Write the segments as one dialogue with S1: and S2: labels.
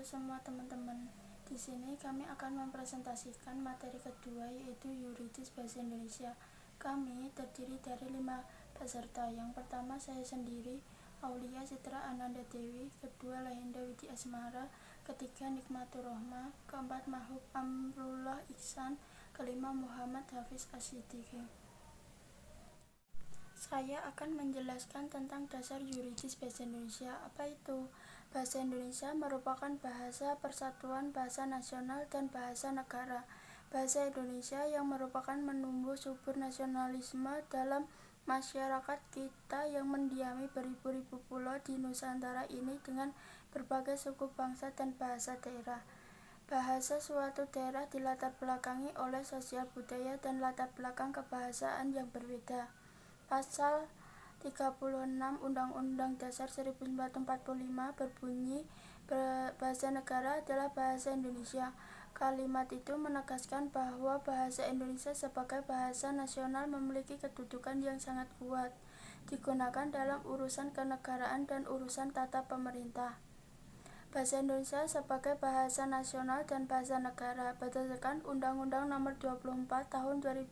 S1: semua teman-teman. Di sini kami akan mempresentasikan materi kedua, yaitu Euridice Bahasa Indonesia. Kami terdiri dari 5 peserta. Yang pertama saya sendiri, Aulia Citra Ananda Dewi. Kedua Lahenda Widi Asmara. Ketiga Nikmatur Rohma. Keempat Mahub Amrullah Ihsan. Kelima Muhammad Hafiz Asyidiki. Saya akan menjelaskan tentang dasar Euridice Bahasa Indonesia. Apa itu? Bahasa Indonesia merupakan bahasa persatuan bahasa nasional dan bahasa negara. Bahasa Indonesia yang merupakan menumbuh subur nasionalisme dalam masyarakat kita yang mendiami beribu-ribu pulau di Nusantara ini dengan berbagai suku bangsa dan bahasa daerah. Bahasa suatu daerah dilatar belakangi oleh sosial budaya dan latar belakang kebahasaan yang berbeda. Pasal 36 Undang-Undang Dasar 1945 berbunyi, bahasa negara adalah bahasa Indonesia. Kalimat itu menegaskan bahwa bahasa Indonesia sebagai bahasa nasional memiliki kedudukan yang sangat kuat, digunakan dalam urusan kenegaraan dan urusan tata pemerintah. Bahasa Indonesia sebagai bahasa nasional dan bahasa negara berdasarkan Undang-Undang Nomor 24 Tahun 2009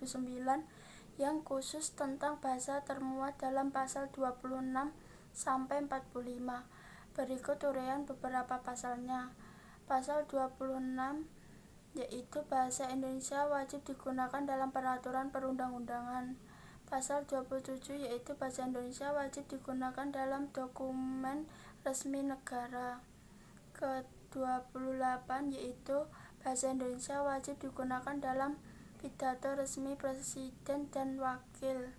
S1: yang khusus tentang bahasa termuat dalam pasal 26 sampai 45. Berikut uraian beberapa pasalnya. Pasal 26 yaitu bahasa Indonesia wajib digunakan dalam peraturan perundang-undangan. Pasal 27 yaitu bahasa Indonesia wajib digunakan dalam dokumen resmi negara. Ke-28 yaitu bahasa Indonesia wajib digunakan dalam pidato resmi Presiden dan Wakil.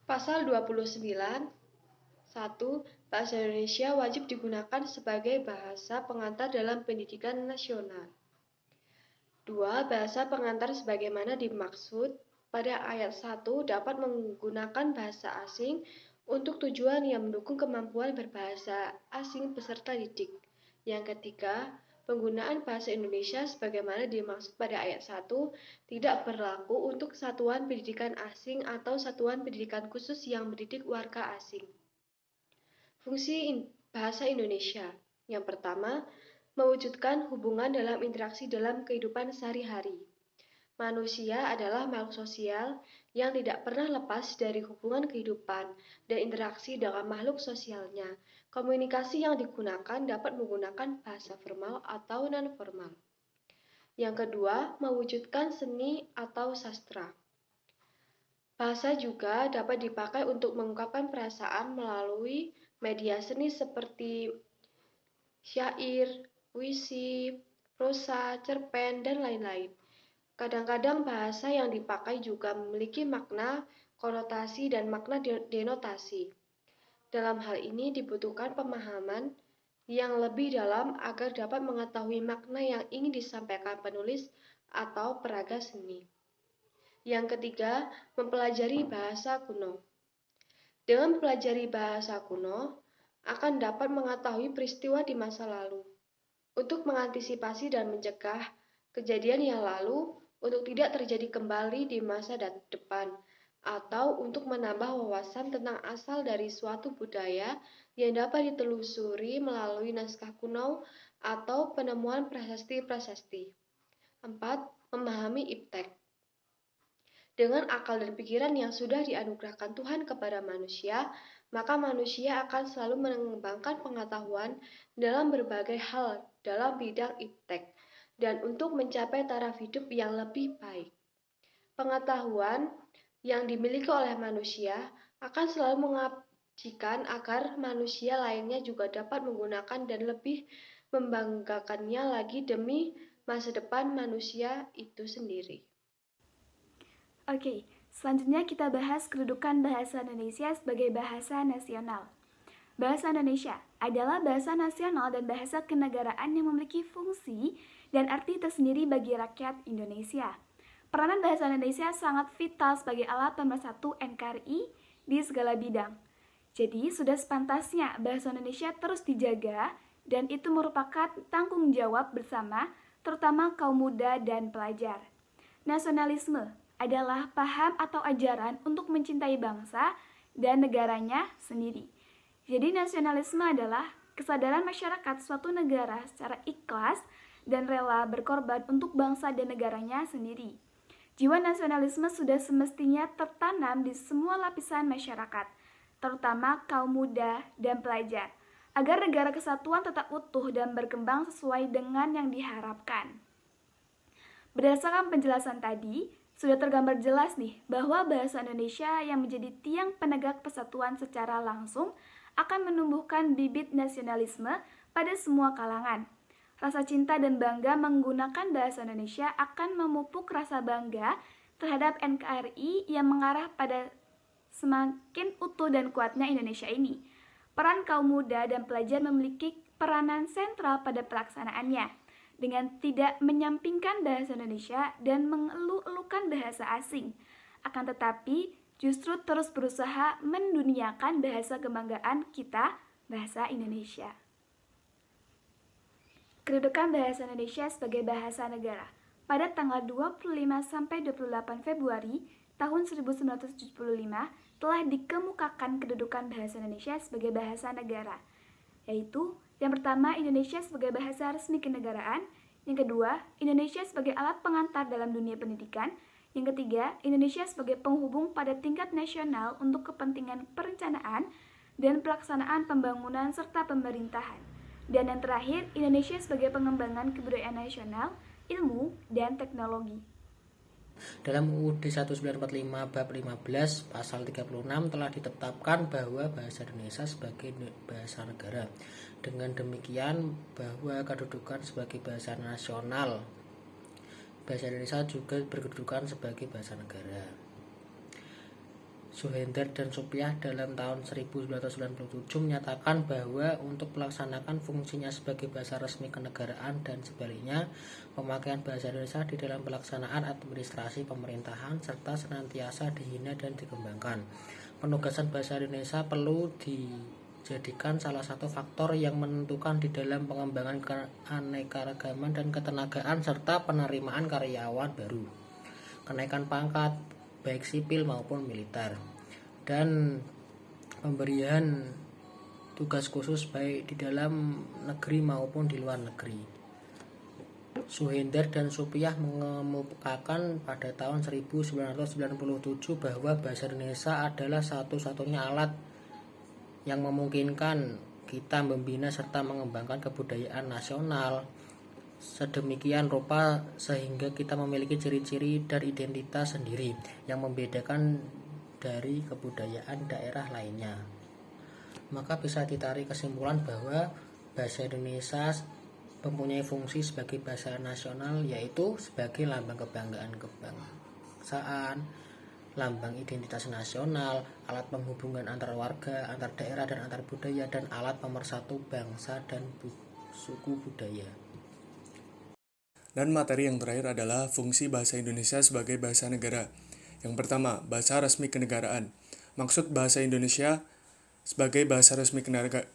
S2: Pasal 29. 1. Bahasa Indonesia wajib digunakan sebagai bahasa pengantar dalam pendidikan nasional. 2. Bahasa pengantar sebagaimana dimaksud pada ayat 1 dapat menggunakan bahasa asing untuk tujuan yang mendukung kemampuan berbahasa asing peserta didik. Yang ketiga, penggunaan bahasa Indonesia sebagaimana dimaksud pada ayat 1 tidak berlaku untuk satuan pendidikan asing atau satuan pendidikan khusus yang mendidik warga asing. Fungsi bahasa Indonesia. Yang pertama, mewujudkan hubungan dalam interaksi dalam kehidupan sehari-hari. Manusia adalah makhluk sosial yang tidak pernah lepas dari hubungan kehidupan dan interaksi dengan makhluk sosialnya. Komunikasi yang digunakan dapat menggunakan bahasa formal atau non-formal. Yang kedua, mewujudkan seni atau sastra. Bahasa juga dapat dipakai untuk mengungkapkan perasaan melalui media seni seperti syair, puisi, prosa, cerpen, dan lain-lain. Kadang-kadang bahasa yang dipakai juga memiliki makna, konotasi, dan makna denotasi. Dalam hal ini dibutuhkan pemahaman yang lebih dalam agar dapat mengetahui makna yang ingin disampaikan penulis atau peraga seni. Yang ketiga, mempelajari bahasa kuno. Dengan mempelajari bahasa kuno, akan dapat mengetahui peristiwa di masa lalu. Untuk mengantisipasi dan mencegah kejadian yang lalu untuk tidak terjadi kembali di masa depan, atau untuk menambah wawasan tentang asal dari suatu budaya yang dapat ditelusuri melalui naskah kuno atau penemuan prasasti-prasasti. 4. Memahami iptek. Dengan akal dan pikiran yang sudah dianugerahkan Tuhan kepada manusia, maka manusia akan selalu mengembangkan pengetahuan dalam berbagai hal dalam bidang iptek dan untuk mencapai taraf hidup yang lebih baik. Pengetahuan yang dimiliki oleh manusia akan selalu mengabdikan agar manusia lainnya juga dapat menggunakan dan lebih membanggakannya lagi demi masa depan manusia itu sendiri.
S3: Oke, selanjutnya kita bahas kedudukan bahasa Indonesia sebagai bahasa nasional. Bahasa Indonesia adalah bahasa nasional dan bahasa kenegaraan yang memiliki fungsi dan arti tersendiri bagi rakyat Indonesia. Peranan bahasa Indonesia sangat vital sebagai alat pemersatu NKRI di segala bidang. Jadi, sudah sepantasnya bahasa Indonesia terus dijaga dan itu merupakan tanggung jawab bersama, terutama kaum muda dan pelajar. Nasionalisme adalah paham atau ajaran untuk mencintai bangsa dan negaranya sendiri. Jadi nasionalisme adalah kesadaran masyarakat suatu negara secara ikhlas dan rela berkorban untuk bangsa dan negaranya sendiri. Jiwa nasionalisme sudah semestinya tertanam di semua lapisan masyarakat, terutama kaum muda dan pelajar, agar negara kesatuan tetap utuh dan berkembang sesuai dengan yang diharapkan. Berdasarkan penjelasan tadi, sudah tergambar jelas nih bahwa bahasa Indonesia yang menjadi tiang penegak persatuan secara langsung akan menumbuhkan bibit nasionalisme pada semua kalangan. Rasa cinta dan bangga menggunakan bahasa Indonesia akan memupuk rasa bangga terhadap NKRI yang mengarah pada semakin utuh dan kuatnya Indonesia ini. Peran kaum muda dan pelajar memiliki peranan sentral pada pelaksanaannya, dengan tidak menyampingkan bahasa Indonesia dan mengeluh-elukan bahasa asing. Akan tetapi, justru terus berusaha menduniakan bahasa kebanggaan kita, bahasa Indonesia. Kedudukan bahasa Indonesia sebagai bahasa negara. Pada tanggal 25-28 Februari tahun 1975 telah dikemukakan kedudukan bahasa Indonesia sebagai bahasa negara, yaitu yang pertama, Indonesia sebagai bahasa resmi kenegaraan. Yang kedua, Indonesia sebagai alat pengantar dalam dunia pendidikan. Yang ketiga, Indonesia sebagai penghubung pada tingkat nasional untuk kepentingan perencanaan dan pelaksanaan pembangunan serta pemerintahan. Dan yang terakhir, Indonesia sebagai pengembangan kebudayaan nasional, ilmu, dan teknologi.
S4: Dalam UUD 1945 Bab 15 Pasal 36 telah ditetapkan bahwa bahasa Indonesia sebagai bahasa negara. Dengan demikian bahwa kedudukan sebagai bahasa nasional, bahasa Indonesia juga berkedudukan sebagai bahasa negara. Suhender dan Supyah dalam tahun 1997 menyatakan bahwa untuk melaksanakan fungsinya sebagai bahasa resmi kenegaraan dan sebaliknya, pemakaian bahasa Indonesia di dalam pelaksanaan administrasi pemerintahan serta senantiasa dihina dan dikembangkan. Penugasan bahasa Indonesia perlu dijadikan salah satu faktor yang menentukan di dalam pengembangan keanekaragaman dan ketenagaan serta penerimaan karyawan baru, kenaikan pangkat baik sipil maupun militer, dan pemberian tugas khusus baik di dalam negeri maupun di luar negeri. Suhender dan Supyah mengemukakan pada tahun 1997 bahwa bahasa Indonesia adalah satu-satunya alat yang memungkinkan kita membina serta mengembangkan kebudayaan nasional sedemikian rupa sehingga kita memiliki ciri-ciri dan identitas sendiri yang membedakan dari kebudayaan daerah lainnya. Maka bisa ditarik kesimpulan bahwa bahasa Indonesia mempunyai fungsi sebagai bahasa nasional, yaitu sebagai lambang kebanggaan kebangsaan, lambang identitas nasional, alat penghubungan antar warga, antar daerah dan antar budaya, dan alat pemersatu bangsa dan suku budaya.
S5: Dan materi yang terakhir adalah fungsi bahasa Indonesia sebagai bahasa negara. Yang pertama, bahasa resmi kenegaraan. Maksud bahasa Indonesia sebagai bahasa resmi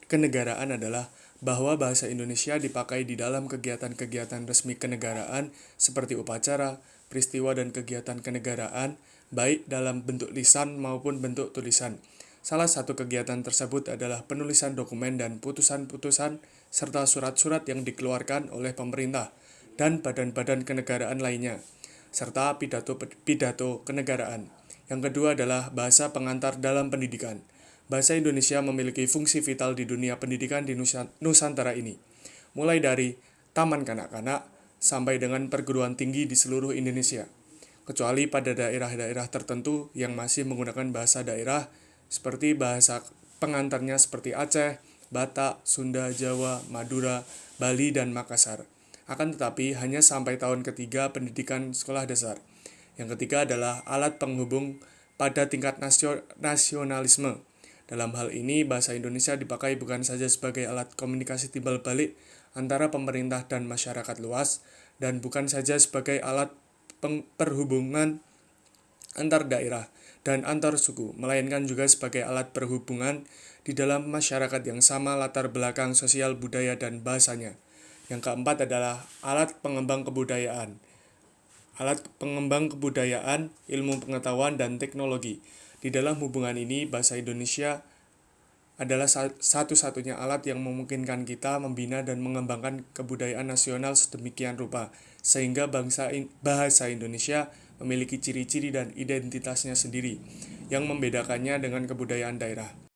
S5: kenegaraan adalah bahwa bahasa Indonesia dipakai di dalam kegiatan-kegiatan resmi kenegaraan seperti upacara, peristiwa dan kegiatan kenegaraan, baik dalam bentuk lisan maupun bentuk tulisan. Salah satu kegiatan tersebut adalah penulisan dokumen dan putusan-putusan serta surat-surat yang dikeluarkan oleh pemerintah dan badan-badan kenegaraan lainnya, serta pidato kenegaraan. Yang kedua adalah bahasa pengantar dalam pendidikan. Bahasa Indonesia memiliki fungsi vital di dunia pendidikan di Nusantara ini, mulai dari taman kanak-kanak sampai dengan perguruan tinggi di seluruh Indonesia, kecuali pada daerah-daerah tertentu yang masih menggunakan bahasa daerah seperti bahasa pengantarnya seperti Aceh, Batak, Sunda, Jawa, Madura, Bali, dan Makassar. Akan tetapi hanya sampai tahun ketiga pendidikan sekolah dasar. Yang ketiga adalah alat penghubung pada tingkat nasionalisme. Dalam hal ini, bahasa Indonesia dipakai bukan saja sebagai alat komunikasi timbal balik antara pemerintah dan masyarakat luas, dan bukan saja sebagai alat perhubungan antar daerah dan antar suku, melainkan juga sebagai alat perhubungan di dalam masyarakat yang sama latar belakang sosial, budaya, dan bahasanya. Yang keempat adalah alat pengembang kebudayaan. Alat pengembang kebudayaan, ilmu pengetahuan, dan teknologi. Di dalam hubungan ini, bahasa Indonesia adalah satu-satunya alat yang memungkinkan kita membina dan mengembangkan kebudayaan nasional sedemikian rupa, sehingga bahasa Indonesia memiliki ciri-ciri dan identitasnya sendiri yang membedakannya dengan kebudayaan daerah.